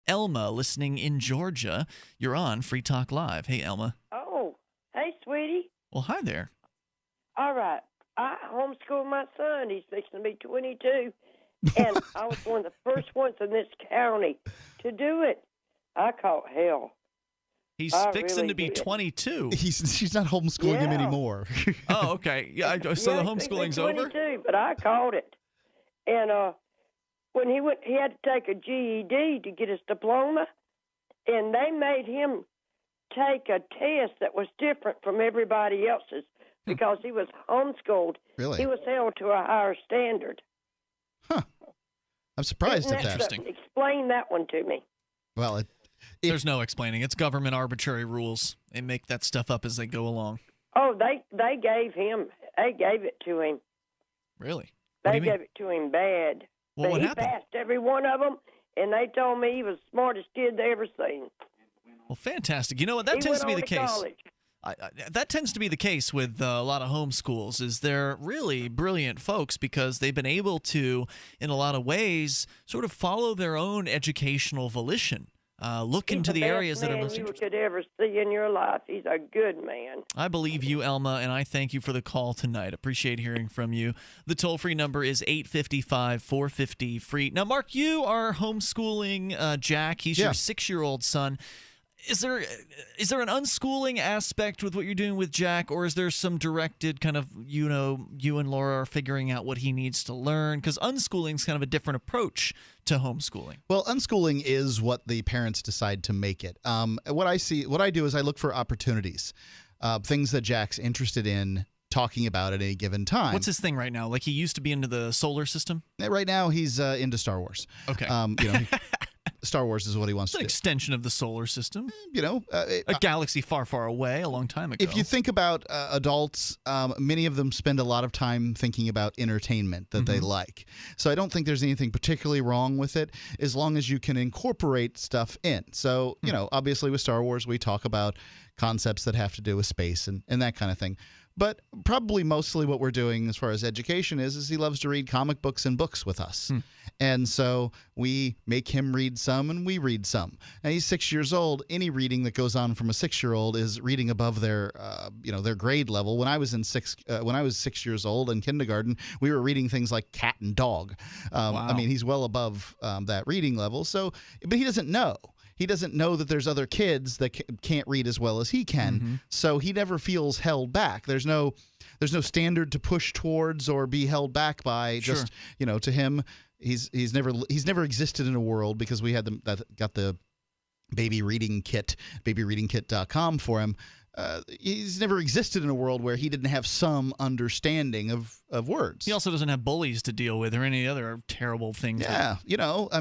Elma listening in Georgia. You're on Free Talk Live. Hey, Elma. Oh, hey, sweetie. Well, hi there. All right. I homeschool my son. He's fixing to be 22. And I was one of the first ones in this county to do it. I caught hell. He's fixing to be 22. She's not homeschooling him anymore. Oh, okay. Yeah. So the homeschooling's over? But I caught it. And when he went, he had to take a GED to get his diploma. And they made him take a test that was different from everybody else's because he was homeschooled. Really? He was held to a higher standard. Huh. I'm surprised at that. Interesting. Explain that one to me. Well, there's no explaining. It's government arbitrary rules. They make that stuff up as they go along. Oh, they gave it to him. Really? They gave it to him bad. Well, what he happened? passed every one of them, and they told me he was the smartest kid they ever seen. Well, fantastic. You know what? That tends to be the case. College. That tends to be the case with a lot of homeschools. Is they're really brilliant folks because they've been able to, in a lot of ways, sort of follow their own educational volition. Look into the areas that are most interesting. You could ever see in your life. He's a good man. I believe you, Elma, and I thank you for the call tonight. Appreciate hearing from you. The toll-free number is 855-450-FREE. Now, Mark, you are homeschooling Jack. He's your 6-year-old son. Is there an unschooling aspect with what you're doing with Jack, or is there some directed kind of, you and Laura are figuring out what he needs to learn? Because unschooling is kind of a different approach to homeschooling. Well, unschooling is what the parents decide to make it. What I do is I look for opportunities, things that Jack's interested in talking about at any given time. What's his thing right now? Like, he used to be into the solar system? Right now, he's into Star Wars. Okay. Star Wars is what he wants to do. It's an extension of the solar system. A galaxy far, far away, a long time ago. If you think about adults, many of them spend a lot of time thinking about entertainment that they like. So I don't think there's anything particularly wrong with it as long as you can incorporate stuff in. So, obviously with Star Wars, we talk about concepts that have to do with space and that kind of thing. But probably mostly what we're doing as far as education is he loves to read comic books and books with us. And so we make him read some and we read some. And he's 6 years old. Any reading that goes on from a 6-year-old is reading above their grade level. When I was 6 years old in kindergarten, we were reading things like Cat and Dog. Wow. I mean, he's well above that reading level. So, but he doesn't know. He doesn't know that there's other kids that can't read as well as he can, so he never feels held back. There's no standard to push towards or be held back by. Sure. Just to him, he's never existed in a world because we had got the baby reading kit, babyreadingkit.com for him. He's never existed in a world where he didn't have some understanding of words. He also doesn't have bullies to deal with or any other terrible things. Yeah, you don't.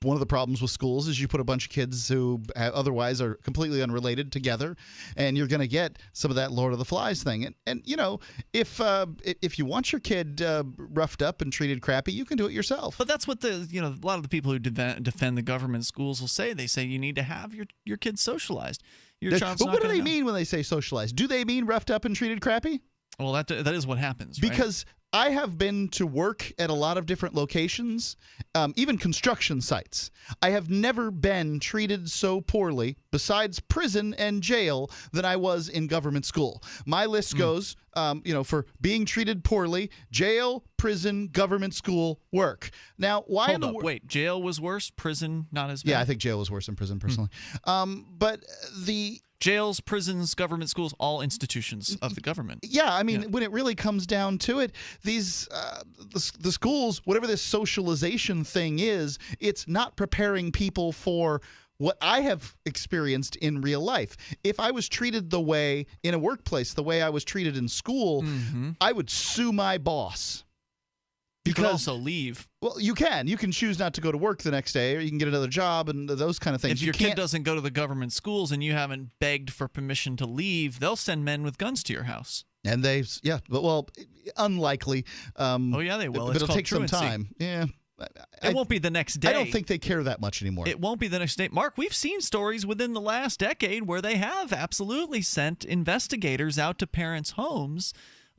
One of the problems with schools is you put a bunch of kids who otherwise are completely unrelated together, and you're going to get some of that Lord of the Flies thing. And if you want your kid roughed up and treated crappy, you can do it yourself. But that's what a lot of the people who defend the government schools will say. They say you need to have your kids socialized. But what do they mean when they say socialized? Do they mean roughed up and treated crappy? Well, that is what happens, right? Because I have been to work at a lot of different locations, even construction sites. I have never been treated so poorly, besides prison and jail, than I was in government school. My list goes, for being treated poorly, jail, prison, government school, work. Now, why? Wait, jail was worse, prison not as bad? Yeah, I think jail was worse than prison, personally. But the... Jails, prisons, government schools, all institutions of the government. Yeah, I mean, when it really comes down to it, these the schools, whatever this socialization thing is, it's not preparing people for what I have experienced in real life. If I was treated the way in a workplace, the way I was treated in school, I would sue my boss. You could also leave. Well, you can. You can choose not to go to work the next day, or you can get another job and those kind of things. If your kid doesn't go to the government schools and you haven't begged for permission to leave, they'll send men with guns to your house. And unlikely. Oh, yeah, they will. But it'll take some time. Yeah. It won't be the next day. I don't think they care that much anymore. It won't be the next day. Mark, we've seen stories within the last decade where they have absolutely sent investigators out to parents' homes.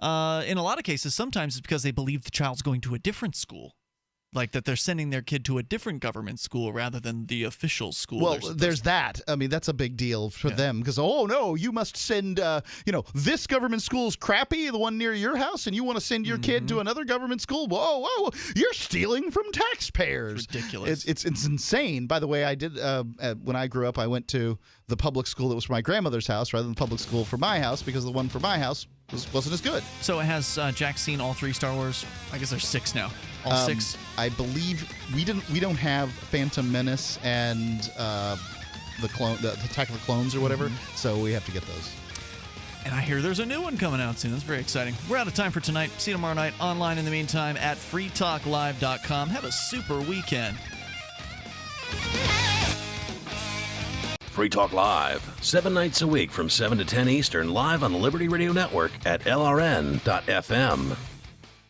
In a lot of cases, sometimes it's because they believe the child's going to a different school. like that they're sending their kid to a different government school rather than the official school. Well, there's that. I mean, that's a big deal for them because, oh, no, you must send, this government school's crappy, the one near your house, and you want to send your kid to another government school? Whoa, you're stealing from taxpayers. It's ridiculous. It's insane. By the way, I did, when I grew up, I went to the public school that was for my grandmother's house rather than the public school for my house because the one for my house wasn't as good. So has Jack seen all 3 Star Wars? I guess there's 6 now. All 6? I believe we don't have Phantom Menace and the Attack of the Clones or whatever, so we have to get those. And I hear there's a new one coming out soon. That's very exciting. We're out of time for tonight. See you tomorrow night online in the meantime at freetalklive.com. Have a super weekend. Free Talk Live, 7 nights a week from 7 to 10 Eastern, live on the Liberty Radio Network at LRN.FM.